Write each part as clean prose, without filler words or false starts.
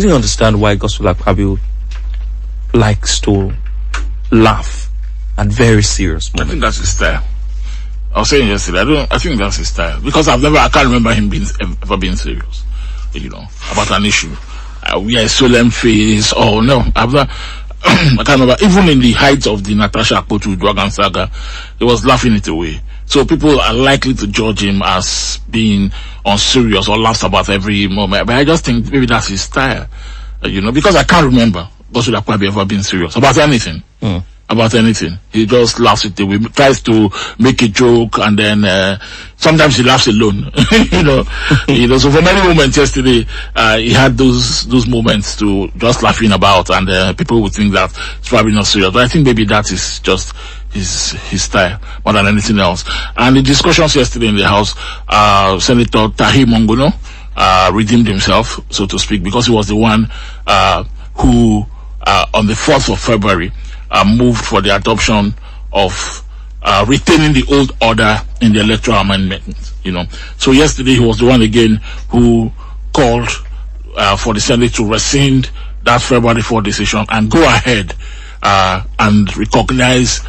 didn't understand why Godswill Akpabio likes to laugh at very serious moments. I think that's his style. I was saying yesterday, I think that's his style. Because I can't remember him ever being serious, about an issue. We are a solemn face, no. I can't remember. Even in the height of the Natasha Akpotu Dragon saga, he was laughing it away. So people are likely to judge him as being unserious or laughs about every moment. But I just think maybe that's his style, because I can't remember Godswill Akpabio ever being serious about anything. About anything. He just laughs it away, tries to make a joke, and then sometimes he laughs alone. So for many moments yesterday, he had those moments to just laughing about, and people would think that it's probably not serious. But I think maybe that is just his style more than anything else. And the discussions yesterday in the House, Senator Tahi Mongono redeemed himself, so to speak, because he was the one who on the 4th of February moved for the adoption of retaining the old order in the electoral amendment. So yesterday he was the one again who called for the Senate to rescind that February 4 decision and go ahead and recognize,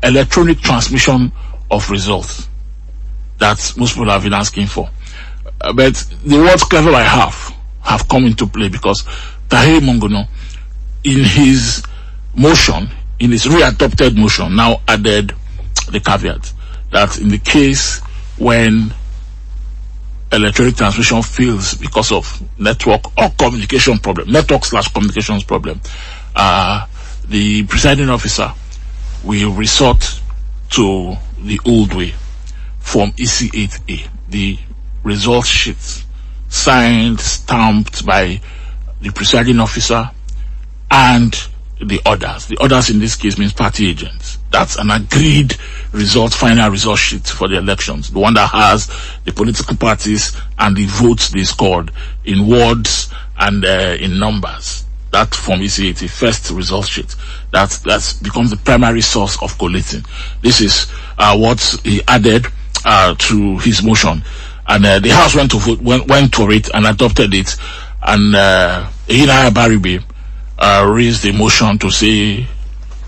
electronic transmission of results that most people have been asking for. But the words clever I have come into play, because Tahi Mongono, in his motion, in his readopted motion, now added the caveat that in the case when electronic transmission fails because of network or communication problem, network/communications problem, the presiding officer will resort to the old way, Form EC8A, the result sheet signed, stamped by the presiding officer and the others. The others in this case means party agents. That's an agreed final result sheet for the elections. The one that has the political parties and the votes they scored in words and in numbers. That Form EC80, first result sheet. That becomes the primary source of collating. This is what he added to his motion. And the House went for it and adopted it. And Ehina Baribe raised a motion to say,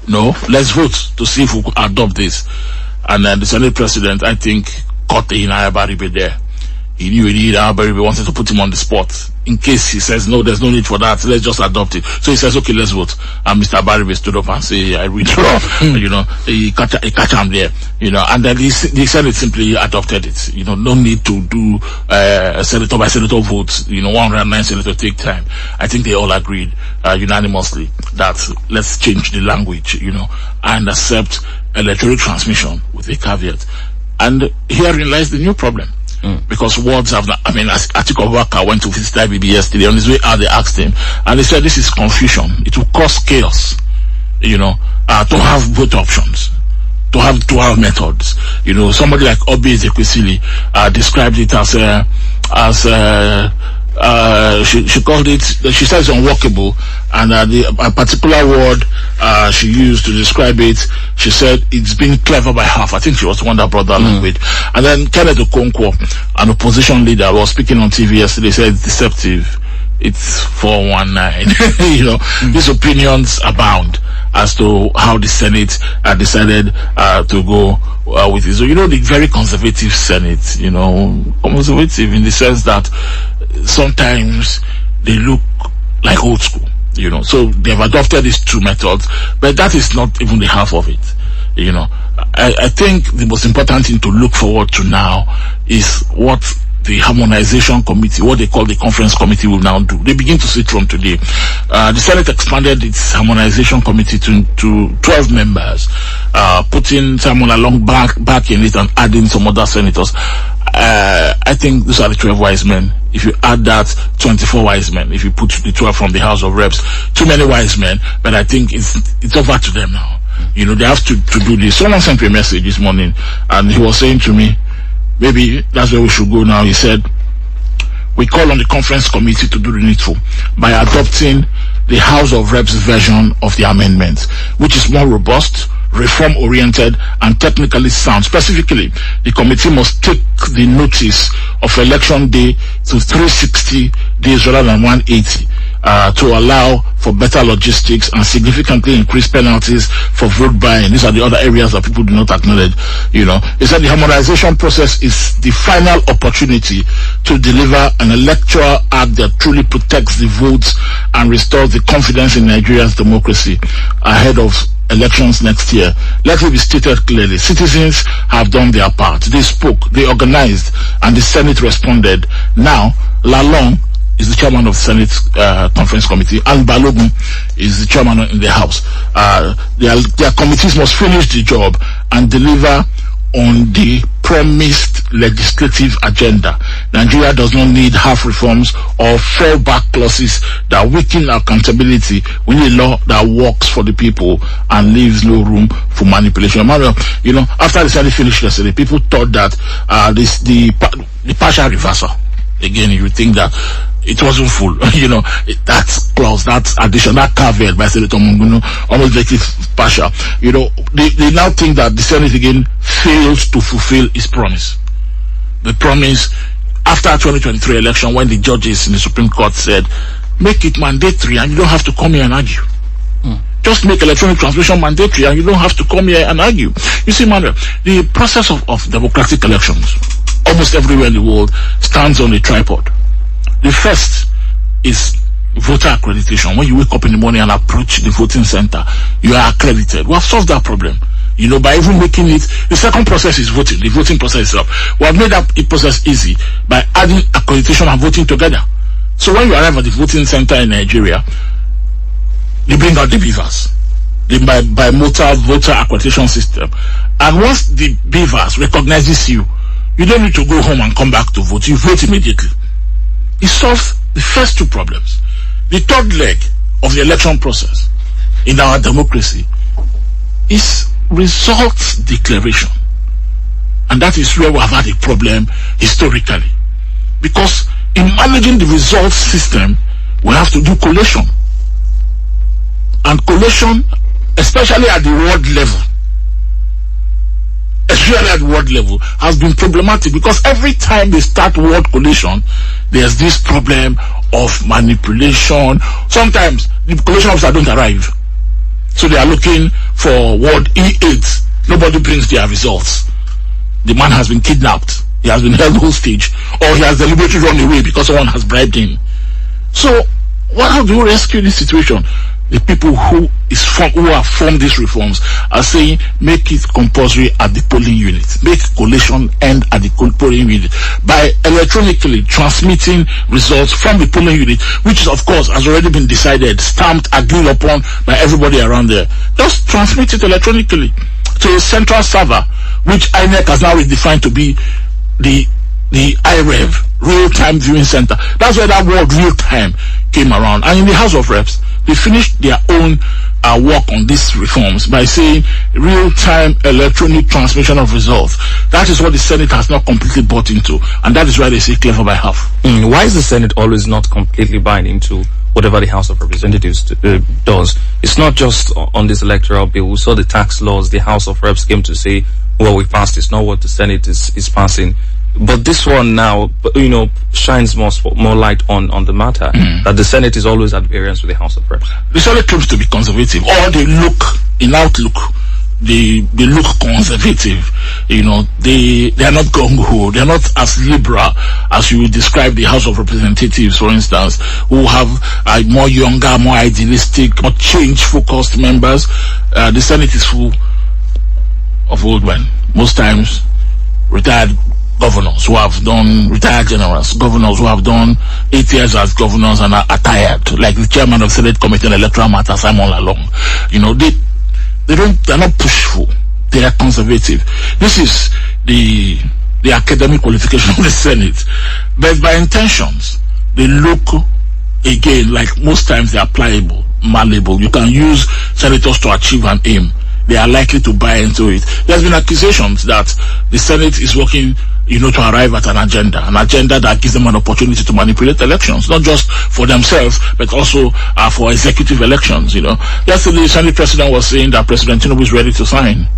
no, let's vote to see if we could adopt this. And the Senate President, I think, caught Ehina Baribe there. He knew Ehina Baribe wanted to put him on the spot. In case he says, no, there's no need for that, let's just adopt it. So he says, okay, let's vote. And Mr. Baribe stood up and said, I withdraw. He catch him there. And then the Senate simply adopted it. No need to do senator by senator votes. 109 senators take time. I think they all agreed unanimously that let's change the language, and accept electronic transmission with a caveat. And herein lies the new problem. Because words have not, as Atiku Abubakar went to visit IBB yesterday, on his way out they asked him, and they said this is confusion. It will cause chaos, to have both options, to have dual methods. Somebody like Obi Ezekwesili described it as she called it, she says unworkable, and a particular word she used to describe it, she said it's being clever by half. I think she was the one that brought that language. And then Kenneth Okonkwo, an opposition leader, was speaking on TV yesterday, said it's deceptive, it's 419. These opinions abound as to how the Senate decided to go with it. So the very conservative Senate, conservative in the sense that sometimes they look like old school, so they've adopted these two methods, but that is not even the half of it. I think the most important thing to look forward to now is what the harmonization committee, what they call the conference committee, will now do. They begin to sit from today. The Senate expanded its harmonization committee to 12 members, putting Simon Along back in it and adding some other senators. I think those are the 12 wise men. If you add that, 24 wise men. If you put the 12 from the House of Reps, too many wise men. But I think it's over to them now. They have to do this. Someone sent me a message this morning, and he was saying to me, maybe that's where we should go now. He said, we call on the conference committee to do the needful by adopting the House of Reps version of the amendment, which is more robust, reform-oriented, and technically sound. Specifically, the committee must take the notice of election day to 360 days rather than 180 to allow for better logistics and significantly increase penalties for vote buying. These are the other areas that people do not acknowledge. He said the harmonization process is the final opportunity to deliver an electoral act that truly protects the votes and restores the confidence in Nigeria's democracy ahead of elections next year. Let it be stated clearly, citizens have done their part. They spoke, they organized, and the Senate responded. Now, Lalong is the chairman of the Senate Conference Committee, and Balogun is the chairman in the House. Their committees must finish the job and deliver on the promised legislative agenda. Nigeria does not need half reforms or fallback clauses that weaken accountability. We need a law that works for the people and leaves no room for manipulation. Manuel, after the Senate finished yesterday, people thought that the partial reversal. Again, you think that it wasn't full. That clause, that addition, that caveat by Senator Munguno, almost like it's partial. They now think that the Senate again fails to fulfill its promise. The promise after 2023 election, when the judges in the Supreme Court said, make it mandatory and you don't have to come here and argue. Just make electronic transmission mandatory and you don't have to come here and argue. You see, Manuel, the process of democratic elections, almost everywhere in the world, stands on a tripod. The first is voter accreditation. When you wake up in the morning and approach the voting center, you are accredited. We have solved that problem, by even making it. The second process is voting, the voting process itself. We have made that process easy by adding accreditation and voting together. So when you arrive at the voting center in Nigeria, they bring out the beavers, the bimotor voter accreditation system. And once the beavers recognizes you, you don't need to go home and come back to vote. You vote immediately. It solves the first two problems. The third leg of the election process in our democracy is results declaration. And that is where we have had a problem historically. Because in managing the results system, we have to do collation. And collation, especially at the ward level, has been problematic, because every time they start word collation, there's this problem of manipulation. Sometimes the collation officer don't arrive, so they are looking for ward E8. Nobody brings their results. The man has been kidnapped, he has been held hostage, or he has deliberately run away because someone has bribed him. So how do you rescue this situation? The people who have formed these reforms are saying, make it compulsory at the polling unit. Make collation end at the polling unit by electronically transmitting results from the polling unit, which is, of course, has already been decided, stamped, agreed upon by everybody around there. Just transmit it electronically to a central server, which INEC has now redefined to be the IREV, real-time viewing center. That's where that word real-time came around. And in the House of Reps, they finished their own work on these reforms by saying real-time electronic transmission of results. That is what the Senate has not completely bought into, and that is why they say clever by half. Why is the Senate always not completely buying into whatever the House of Representatives does? It's not just on this electoral bill. We saw the tax laws. The House of Reps came to say, well, we passed. It's not what the Senate is passing. But this one now, shines more light on the matter, that the Senate is always at variance with the House of Reps. The Senate claims to be conservative, or they look, in outlook, they look conservative. They are not gung-ho. They are not as liberal as you would describe the House of Representatives, for instance, who have more younger, more idealistic, more change-focused members. The Senate is full of old men, most times retired governors who have done, retired generals, governors who have done 8 years as governors and are tired, like the chairman of the Senate Committee on Electoral Matters, Simon Lalong. They're not pushful. They are conservative. This is the academic qualification of the Senate. But by intentions, they look, again, like most times they are pliable, malleable. You can use senators to achieve an aim. They are likely to buy into it. There's been accusations that the Senate is working to arrive at an agenda that gives them an opportunity to manipulate elections, not just for themselves, but also for executive elections. Yesterday, the Senate president was saying that President Tinubu is ready to sign.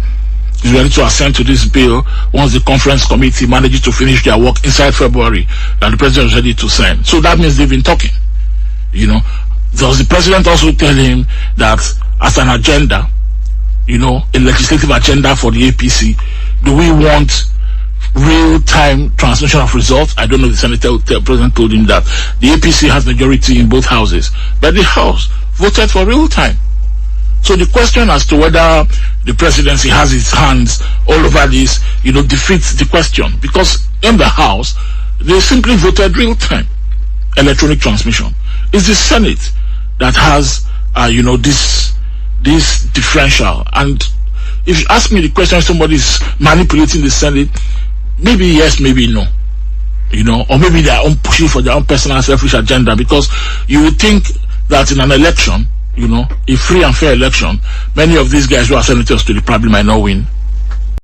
He's ready to assent to this bill once the conference committee manages to finish their work inside February, that the president is ready to sign. So that means they've been talking. Does the president also tell him that as an agenda, a legislative agenda for the APC, do we want real-time transmission of results? I don't know if the president told him that. The APC has majority in both houses, but the House voted for real-time. So the question as to whether the presidency has its hands all over this, defeats the question. Because in the House, they simply voted real-time electronic transmission. It's the Senate that has, this differential. And if you ask me the question, if somebody is manipulating the Senate, maybe yes, maybe no. Or maybe they are pushing for their own personal selfish agenda, because you would think that in an election, a free and fair election, many of these guys who are senators to the probably might not win.